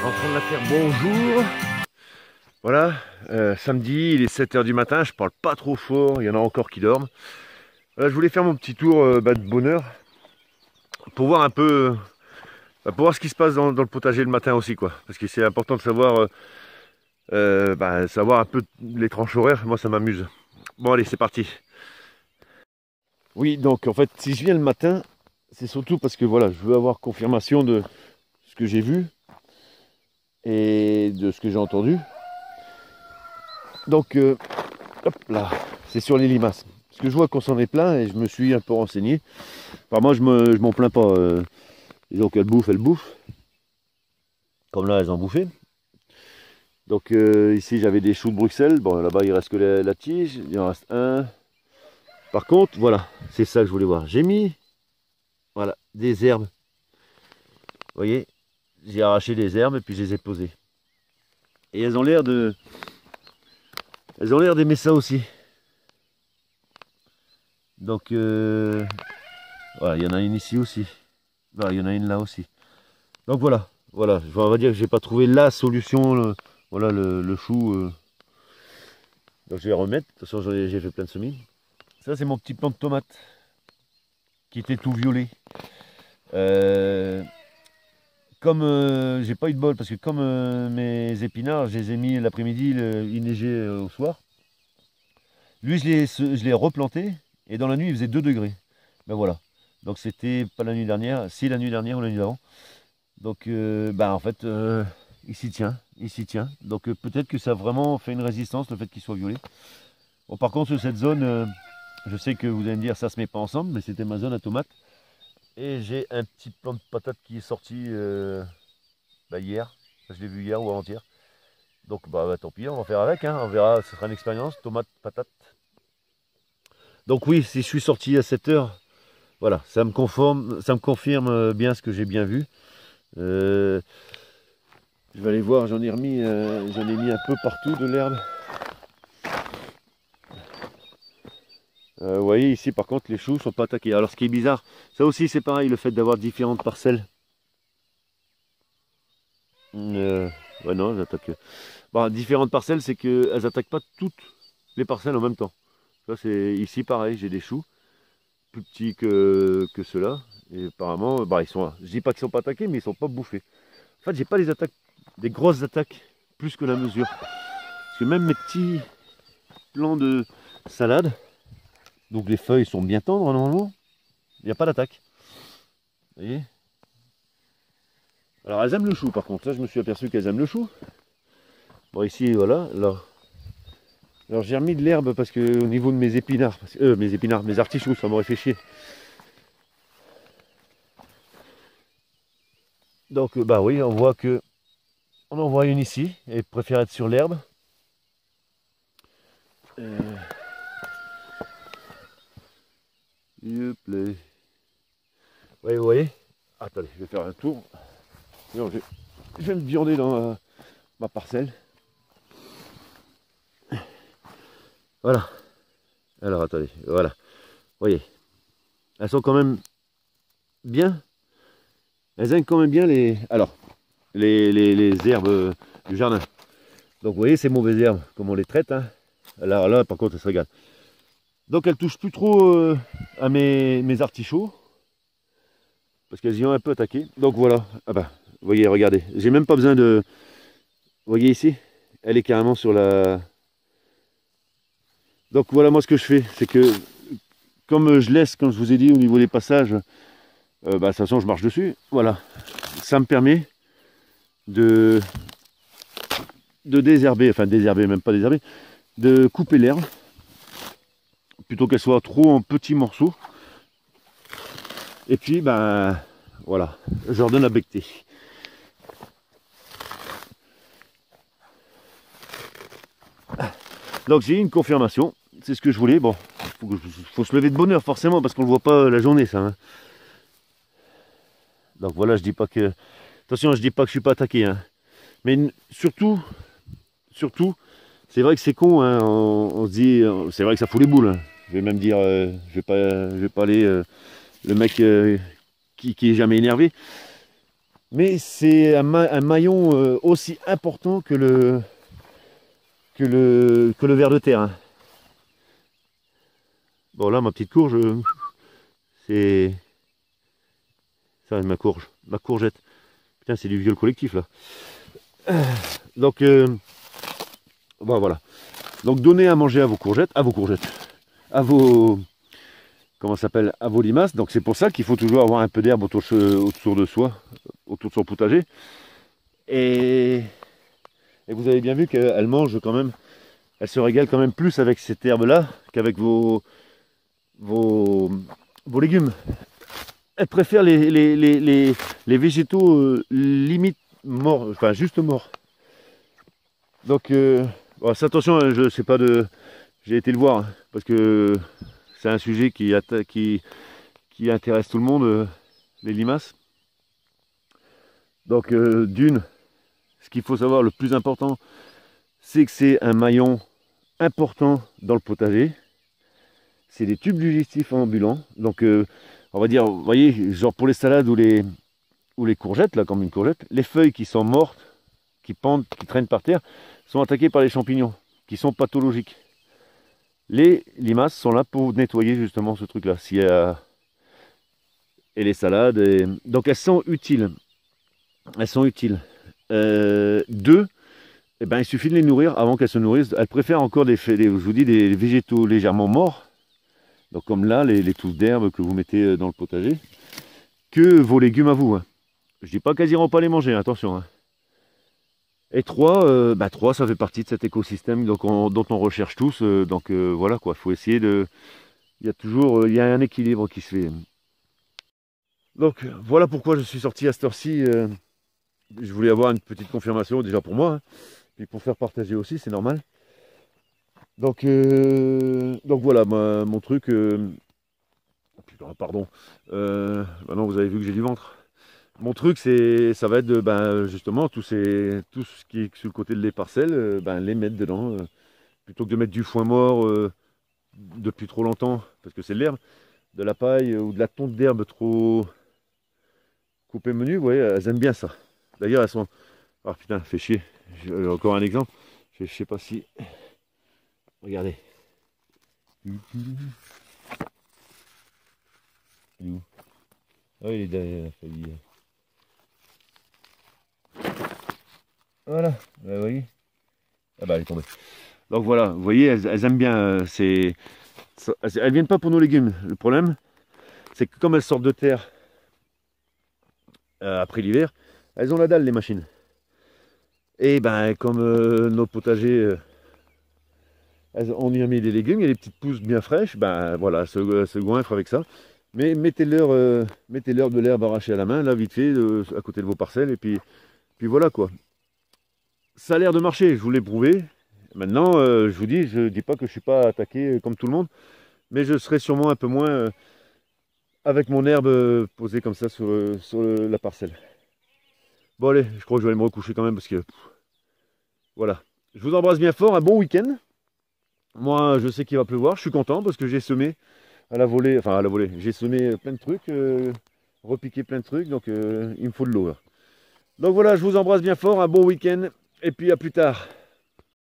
En train de la faire bonjour. Voilà, samedi, il est 7 h du matin, je parle pas trop fort, il y en a encore qui dorment. Voilà, je voulais faire mon petit tour de bonheur pour voir un peu, pour voir ce qui se passe dans le potager le matin aussi, quoi. Parce que c'est important de savoir, savoir un peu les tranches horaires, moi ça m'amuse. Bon allez, c'est parti. Oui, donc en fait, si je viens le matin, c'est surtout parce que voilà, je veux avoir confirmation de ce que j'ai vu et de ce que j'ai entendu. Donc, hop là, c'est sur les limaces. Parce que je vois qu'on s'en est plein et je me suis un peu renseigné. Enfin, moi, je m'en plains pas. Disons qu'elles bouffent, elles bouffent. Comme là, elles ont bouffé. Donc, ici, j'avais des choux de Bruxelles. Bon, là-bas, il reste que la tige. Il en reste un. Par contre, voilà, c'est ça que je voulais voir. J'ai mis, voilà, des herbes. Vous voyez, j'ai arraché des herbes et puis je les ai posées. Et elles ont l'air d'aimer ça aussi. Donc, voilà, il y en a une ici aussi. Voilà, il y en a une là aussi. Donc voilà, on va dire que j'ai pas trouvé la solution. Voilà le chou. Donc je vais remettre. De toute façon, j'ai fait plein de semis. Ça, c'est mon petit plant de tomate qui était tout violet. Comme j'ai pas eu de bol, parce que comme mes épinards, je les ai mis l'après-midi, il neigeait au soir. Lui, je l'ai replanté et dans la nuit, il faisait 2 degrés. Ben voilà. Donc c'était pas la nuit dernière, si la nuit dernière ou la nuit d'avant. Donc, en fait, il s'y tient, il s'y tient. Donc peut-être que ça a vraiment fait une résistance, le fait qu'il soit violet. Bon, par contre, sur cette zone, je sais que vous allez me dire, ça se met pas ensemble, mais c'était ma zone à tomates. Et j'ai un petit plant de patate qui est sorti hier. Je l'ai vu hier ou avant-hier. Donc, tant pis, on va faire avec, hein. On verra, ce sera une expérience, tomate, patate. Donc oui, si je suis sorti à 7 h, voilà, ça me confirme bien ce que j'ai bien vu. Je vais aller voir, j'en ai mis un peu partout de l'herbe. Vous voyez ici par contre les choux sont pas attaqués. Alors ce qui est bizarre, ça aussi c'est pareil, le fait d'avoir différentes parcelles. Ouais non, elles attaquent. Différentes parcelles, c'est qu'elles attaquent pas toutes les parcelles en même temps. Ça c'est ici pareil, j'ai des choux plus petits que ceux-là. Et apparemment, ils sont. Je dis pas qu'ils sont pas attaqués, mais ils sont pas bouffés. En fait, j'ai pas des grosses attaques plus que la mesure. Parce que même mes petits plants de salade, donc les feuilles sont bien tendres normalement, il n'y a pas d'attaque. Vous voyez? Alors elles aiment le chou par contre, là je me suis aperçu qu'elles aiment le chou. Bon ici voilà, alors j'ai remis de l'herbe parce que au niveau de mes épinards, mes artichauts, ça m'aurait fait chier. Donc oui, on voit que on en voit une ici, et préfère être sur l'herbe. Oui, vous voyez. Attendez, je vais faire un tour. Non, je vais me viander dans ma parcelle. Voilà. Alors attendez, voilà. Vous voyez. Elles sont quand même bien. Elles aiment quand même bien les. Alors, les herbes du jardin. Donc vous voyez ces mauvaises herbes, comme on les traite. Hein. Alors là, par contre, elles se régalent. Donc elles touchent plus trop à mes artichauts. Parce qu'elles y ont un peu attaqué. Donc voilà. Ah vous voyez, regardez. J'ai même pas besoin de. Vous voyez ici? Elle est carrément sur la. Donc voilà, moi ce que je fais, c'est que comme je laisse, comme je vous ai dit, au niveau des passages, de toute façon je marche dessus. Voilà. Ça me permet de désherber, enfin désherber, même pas désherber, de couper l'herbe plutôt qu'elle soit trop en petits morceaux. Et puis voilà, je leur donne à becter. Donc j'ai eu une confirmation, c'est ce que je voulais. Bon, faut se lever de bonne heure forcément parce qu'on ne le voit pas la journée ça. Hein. Donc voilà, je dis pas que. Attention, je dis pas que je suis pas attaqué, hein. Mais surtout, c'est vrai que c'est con, hein. On se dit, c'est vrai que ça fout les boules. Hein. Je vais même dire, je vais pas aller le mec qui est jamais énervé. Mais c'est un maillon aussi important que le ver de terre. Hein. Bon là, ma petite courge, c'est... Ça, ma courgette. Putain, c'est du viol collectif là. Donc, bon, voilà. Donc, donnez à manger à vos courgettes, à vos... Comment ça s'appelle? À vos limaces. Donc, c'est pour ça qu'il faut toujours avoir un peu d'herbe autour de soi, autour de son potager. Et vous avez bien vu qu'elle mange quand même, elle se régale quand même plus avec cette herbe-là qu'avec vos légumes. Elle préfère les végétaux limite morts, enfin juste morts. Donc, bon, attention, je sais pas de... J'ai été le voir, hein, parce que c'est un sujet qui intéresse tout le monde, les limaces. Donc, d'une, ce qu'il faut savoir, le plus important, c'est que c'est un maillon important dans le potager. C'est des tubes digestifs ambulants. Donc, on va dire, vous voyez, genre pour les salades ou les courgettes, là, comme une courgette, les feuilles qui sont mortes, qui pendent, qui traînent par terre, sont attaquées par les champignons, qui sont pathologiques. Les limaces sont là pour nettoyer justement ce truc-là. Et les salades. Donc, elles sont utiles. Elles sont utiles. Deux, eh ben, il suffit de les nourrir avant qu'elles se nourrissent. Elles préfèrent encore je vous dis, des végétaux légèrement morts, donc comme là, les tousses d'herbe que vous mettez dans le potager, que vos légumes à vous. Hein. Je dis pas qu'elles n'iront pas les manger, attention. Hein. Et trois, ça fait partie de cet écosystème dont on recherche tous. Donc voilà quoi, il faut essayer de... Il y a un équilibre qui se fait. Donc voilà pourquoi je suis sorti à cette heure-ci. Je voulais avoir une petite confirmation déjà pour moi. Hein. Puis pour faire partager aussi, c'est normal. Donc voilà, mon truc. Pardon. Maintenant vous avez vu que j'ai du ventre. Mon truc, ça va être justement tout ce qui est sur le côté de les parcelles, les mettre dedans. Plutôt que de mettre du foin mort depuis trop longtemps, parce que c'est de l'herbe, de la paille ou de la tonte d'herbe trop coupée menu, vous voyez, elles aiment bien ça. D'ailleurs, elles sont... Ah putain, fait chier. J'ai encore un exemple. Je sais pas si... Regardez. Il est où? Ah, il est derrière la famille. Voilà, vous voyez. Ah bah elle est tombée. Donc voilà, vous voyez, elles aiment bien. Elles viennent pas pour nos légumes. Le problème, c'est que comme elles sortent de terre après l'hiver, elles ont la dalle les machines. Et ben comme nos potagers, on y a mis des légumes, il y a des petites pousses bien fraîches, ben voilà, se goinfrent avec ça. Mais mettez-leur de l'herbe arrachée à la main, là vite fait, à côté de vos parcelles, et puis voilà quoi. Ça a l'air de marcher, je vous l'ai prouvé. Maintenant, je vous dis, je ne dis pas que je ne suis pas attaqué comme tout le monde, mais je serai sûrement un peu moins avec mon herbe posée comme ça sur la parcelle. Bon allez, je crois que je vais aller me recoucher quand même parce que... voilà. Je vous embrasse bien fort, un bon week-end. Moi, je sais qu'il va pleuvoir, je suis content parce que j'ai semé à la volée, j'ai semé plein de trucs, repiqué plein de trucs, donc il me faut de l'eau. Donc voilà, je vous embrasse bien fort, un bon week-end, et puis à plus tard.